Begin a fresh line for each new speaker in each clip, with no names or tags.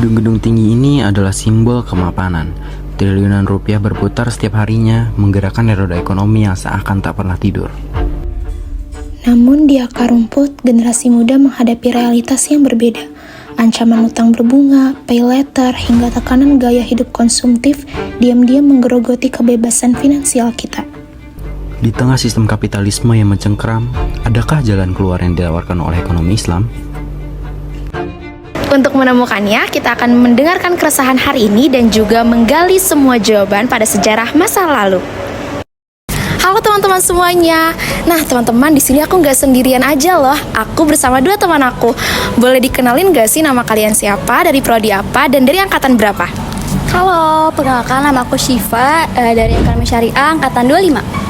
Gedung-gedung tinggi ini adalah simbol kemapanan. Triliunan rupiah berputar setiap harinya, menggerakkan roda ekonomi yang seakan tak pernah tidur.
Namun di akar rumput, generasi muda menghadapi realitas yang berbeda. Ancaman utang berbunga, pay later, hingga tekanan gaya hidup konsumtif diam-diam menggerogoti kebebasan finansial kita.
Di tengah sistem kapitalisme yang mencengkeram, adakah jalan keluar yang ditawarkan oleh ekonomi Islam?
Untuk menemukannya, kita akan mendengarkan keresahan hari ini dan juga menggali semua jawaban pada sejarah masa lalu. Halo teman-teman semuanya. Nah teman-teman, di sini aku nggak sendirian aja loh. Aku bersama dua teman aku. Boleh dikenalin nggak sih nama kalian siapa, dari prodi apa, dan dari angkatan berapa?
Halo, perkenalkan nama aku Syifa dari Ekonomi Syariah Angkatan 25.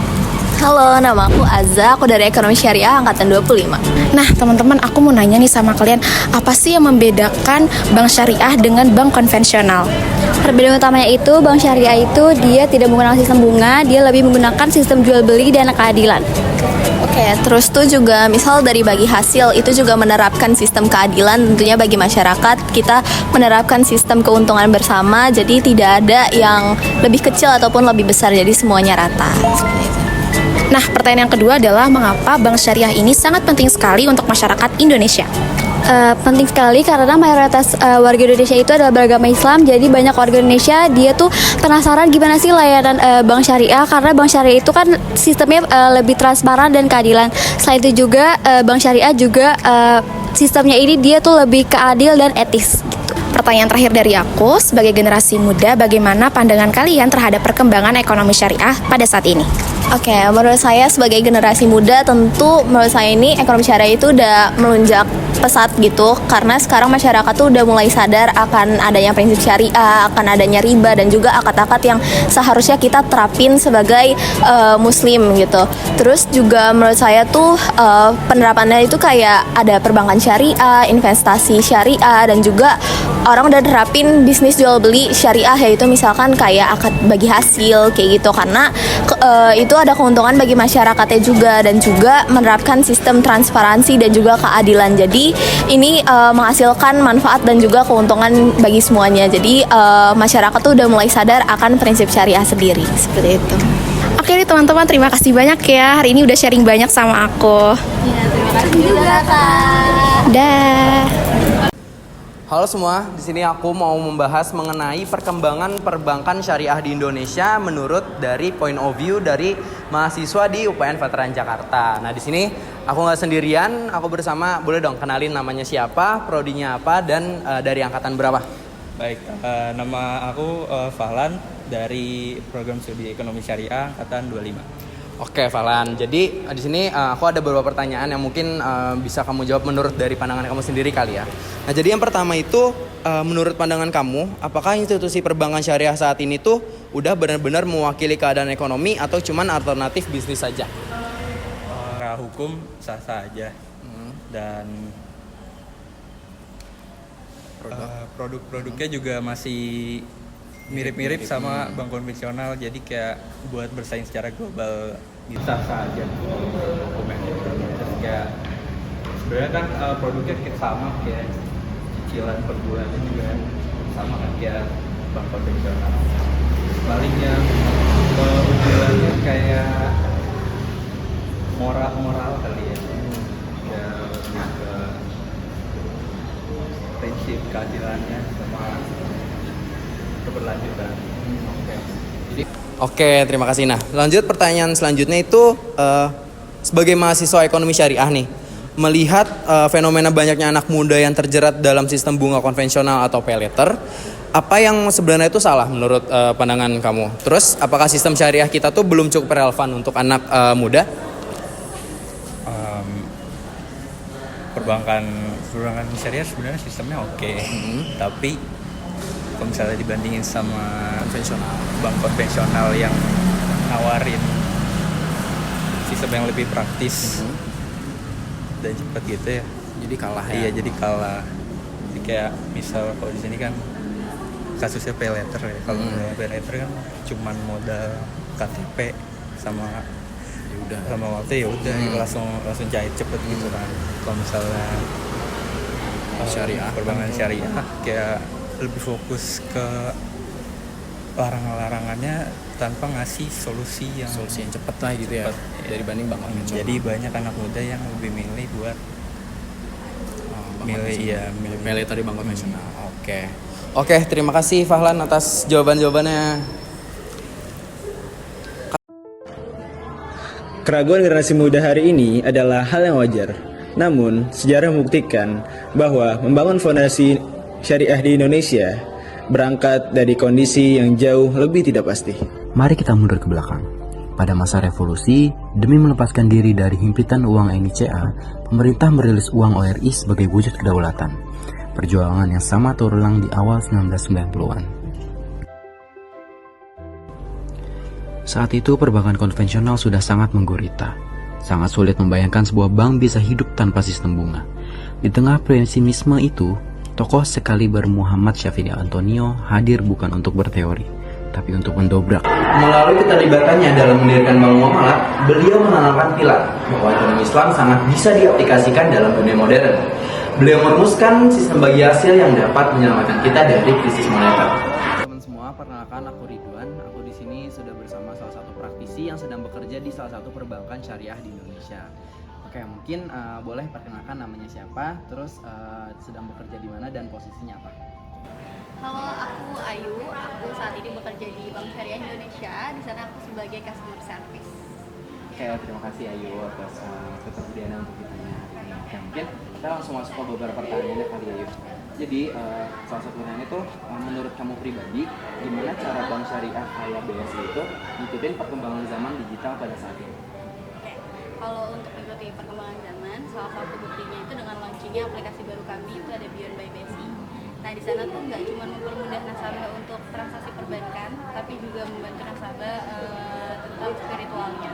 Halo, nama aku Azza, aku dari Ekonomi Syariah Angkatan 25.
Nah teman-teman, aku mau nanya nih sama kalian, apa sih yang membedakan bank syariah dengan bank konvensional?
Perbedaan utamanya itu, bank syariah itu dia tidak menggunakan sistem bunga, dia lebih menggunakan sistem jual beli dan keadilan.
Oke, terus tuh juga misal dari bagi hasil itu juga menerapkan sistem keadilan. Tentunya bagi masyarakat kita menerapkan sistem keuntungan bersama, jadi tidak ada yang lebih kecil ataupun lebih besar, jadi semuanya rata. Seperti itu.
Nah pertanyaan yang kedua adalah, mengapa bank syariah ini sangat penting sekali untuk masyarakat Indonesia?
Penting sekali karena mayoritas warga Indonesia itu adalah beragama Islam. Jadi banyak warga Indonesia dia tuh penasaran gimana sih layanan bank syariah, karena bank syariah itu kan sistemnya lebih transparan dan keadilan. Selain itu juga bank syariah juga sistemnya ini dia tuh lebih keadil dan etis.
Pertanyaan terakhir dari aku, sebagai generasi muda, bagaimana pandangan kalian terhadap perkembangan ekonomi syariah pada saat ini?
Oke, menurut saya sebagai generasi muda tentu menurut saya ini ekonomi syariah itu udah melonjak pesat gitu, karena sekarang masyarakat tuh udah mulai sadar akan adanya prinsip syariah, akan adanya riba dan juga akad-akad yang seharusnya kita terapin sebagai muslim gitu. Terus juga menurut saya tuh penerapannya itu kayak ada perbankan syariah, investasi syariah, dan juga orang udah terapin bisnis jual beli syariah, yaitu misalkan kayak akad bagi hasil kayak gitu, karena itu ada keuntungan bagi masyarakatnya juga, dan juga menerapkan sistem transparansi dan juga keadilan. Jadi ini menghasilkan manfaat dan juga keuntungan bagi semuanya. Jadi masyarakat tuh udah mulai sadar akan prinsip syariah sendiri, seperti itu.
Oke nih teman-teman, terima kasih banyak ya. Hari ini udah sharing banyak sama aku.
Ya, terima kasih juga Kak.
Dah.
Halo semua, di sini aku mau membahas mengenai perkembangan perbankan syariah di Indonesia menurut dari point of view dari mahasiswa di UPN Veteran Jakarta. Nah, di sini aku nggak sendirian, aku bersama, boleh dong kenalin namanya siapa, prodinya apa, dan dari angkatan berapa?
Baik, nama aku Fahlan dari program studi ekonomi syariah angkatan 25.
Oke, Falan. Jadi di sini aku ada beberapa pertanyaan yang mungkin bisa kamu jawab menurut dari pandangan kamu sendiri kali ya. Nah, jadi yang pertama itu menurut pandangan kamu, apakah institusi perbankan syariah saat ini tuh udah benar-benar mewakili keadaan ekonomi atau cuman alternatif bisnis saja?
Secara hukum sah-sah aja dan produk-produknya juga masih mirip-mirip sama bank konvensional, jadi kayak buat bersaing secara global gitu sah-sah aja dokumennya. Terus kayak sebenarnya kan produknya kayak sama, kayak cicilan per bulannya juga sama kan kayak bank konvensional. Paling yang unggulannya kayak moral kali ya, ya lebih ke prinsip keadilannya sama keberlanjutan.
Oke, terima kasih. Nah, lanjut pertanyaan selanjutnya itu sebagai mahasiswa ekonomi syariah nih, melihat fenomena banyaknya anak muda yang terjerat dalam sistem bunga konvensional atau pay later, apa yang sebenarnya itu salah menurut pandangan kamu? Terus, apakah sistem syariah kita tuh belum cukup relevan untuk anak muda?
Perbankan syariah sebenarnya sistemnya oke. Tapi kalau misalnya dibandingin sama bank konvensional yang nawarin sistem yang lebih praktis dan cepat gitu ya,
Jadi kalah ya?
Iya, jadi kalah. Jadi kayak misal kalau di sini kan kasusnya pay later ya. Kalau pay later kan cuman modal KTP sama waktu ya udah langsung cair cepet gitu kan. Kalau misalnya
syariah,
perbankan syariah kayak lebih fokus ke larangannya tanpa ngasih solusi yang
cepat lah gitu ya, dibanding bank konvensional.
Jadi banyak anak muda yang lebih milih buat milih
pay later di bank konvensional. Oke, terima kasih Fahlan atas jawaban-jawabannya.
Keraguan generasi muda hari ini adalah hal yang wajar. Namun, sejarah membuktikan bahwa membangun fondasi syariah di Indonesia berangkat dari kondisi yang jauh lebih tidak pasti.
Mari kita mundur ke belakang. Pada masa revolusi, demi melepaskan diri dari himpitan uang NICA, pemerintah merilis uang ORI sebagai wujud kedaulatan. Perjuangan yang sama terulang di awal 1990-an. Saat itu perbankan konvensional sudah sangat menggurita. Sangat sulit membayangkan sebuah bank bisa hidup tanpa sistem bunga. Di tengah pesimisme itu, tokoh sekaliber Muhammad Syafii Antonio hadir bukan untuk berteori, tapi untuk mendobrak.
Melalui keterlibatannya dalam mendirikan Bank Muamalat, beliau menanamkan pilar bahwa ekonomi Islam sangat bisa diaplikasikan dalam dunia modern. Beliau merumuskan sistem bagi hasil yang dapat menyelamatkan kita dari krisis moneter. Teman semua, perkenalkan aku Ridwan. Aku di sini sudah bersama salah satu praktisi yang sedang bekerja di salah satu perbankan syariah di Indonesia. Oke, mungkin boleh perkenalkan namanya siapa, terus sedang bekerja di mana dan posisinya apa?
Halo, aku Ayu. Aku saat ini bekerja di Bank Syariah Indonesia. Di sana aku sebagai customer service.
Oke, terima kasih Ayu atas ketersediaan untuk ditanya. Oke, mungkin kita langsung masuk ke beberapa pertanyaannya kali Ayu. Jadi salah satu pertanyaan itu, menurut kamu pribadi, gimana cara bank syariah kayak BSI itu ngikutin perkembangan zaman digital pada saat ini?
Kalau untuk mengikuti perkembangan zaman, salah satu buktinya itu dengan launchingnya aplikasi baru kami itu ada Beyond by BSI. Nah, di sana tuh nggak cuma mempermudah nasabah untuk transaksi perbankan, tapi juga membantu nasabah tentang spiritualnya.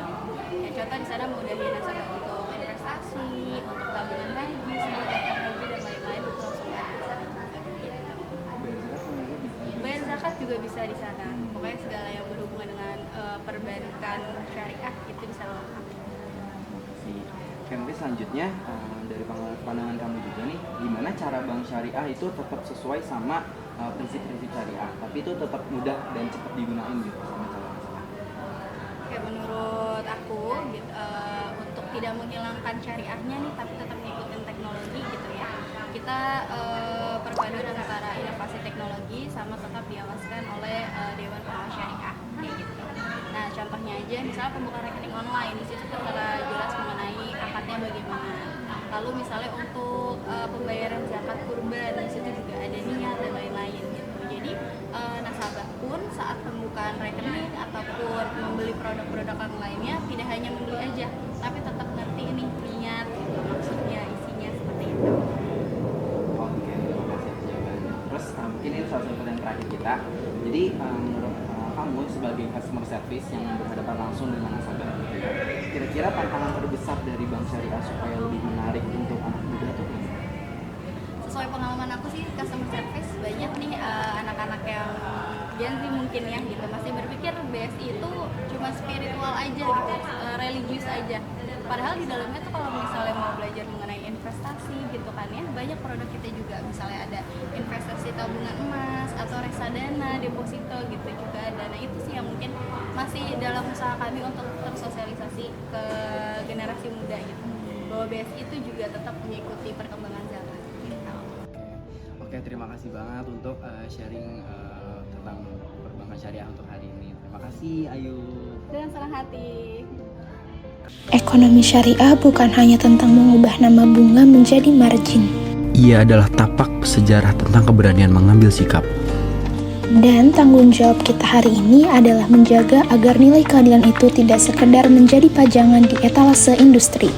Ya, contoh di sana mudahin nasabah untuk investasi, untuk tabungan haji, sedekah haji dan lain-lain itu langsung ada di sana. Bayar zakat juga bisa di sana. Pokoknya segala yang berhubungan dengan perbankan syariah itu bisa lengkap.
Oke, mungkin selanjutnya dari pandangan kamu juga nih, gimana cara bank syariah itu tetap sesuai sama prinsip-prinsip syariah, tapi itu tetap mudah dan cepat digunain gitu sama calon nasabah?
Oke, menurut aku untuk tidak menghilangkan syariahnya nih, tapi tetap ngikutin teknologi gitu ya. Kita perpaduan antara inovasi teknologi sama tetap diawaskan oleh Dewan Pengawas Syariah kayak gitu. Nah, contohnya aja misalnya pembukaan rekening online, di situ tertera jelas mengenai akadnya bagaimana. Lalu misalnya untuk pembayaran zakat kurban, di situ juga ada niat dan lain-lain gitu. Jadi nasabah pun saat pembukaan rekening ataupun membeli produk-produk lainnya tidak hanya membeli aja, tapi tetap ngerti ini niat gitu, maksudnya isinya seperti itu.
Oke, terima kasih atas jawabannya. Terus mungkin ini salah satu pertanyaan terakhir kita. Jadi menurut kamu sebagai customer service yang berhadapan langsung dengan nasabah, kira-kira tantangan terbesar dari bank syariah supaya lebih menarik untuk anak muda itu apa?
Sesuai pengalaman aku sih customer service banyak nih anak-anak yang Gen Z mungkin ya gitu masih berpikir BSI itu cuma spiritual aja gitu, religius aja. Padahal di dalamnya tuh kalau misalnya mau belajar mengenai investasi gitu kan ya, banyak produk kita juga misalnya ada investasi tabungan emas atau reksadana, deposito gitu juga ada. Nah itu sih yang mungkin masih dalam usaha kami untuk tersosialisasi ke generasi muda gitu, bahwa BSI itu juga tetap mengikuti perkembangan zaman gitu.
Oke, terima kasih banget untuk sharing tentang perbankan syariah untuk hari ini. Terima kasih Ayu.
Dengan senang hati.
Ekonomi syariah bukan hanya tentang mengubah nama bunga menjadi margin.
Ia adalah tapak sejarah tentang keberanian mengambil sikap.
Dan tanggung jawab kita hari ini adalah menjaga agar nilai keadilan itu tidak sekedar menjadi pajangan di etalase industri.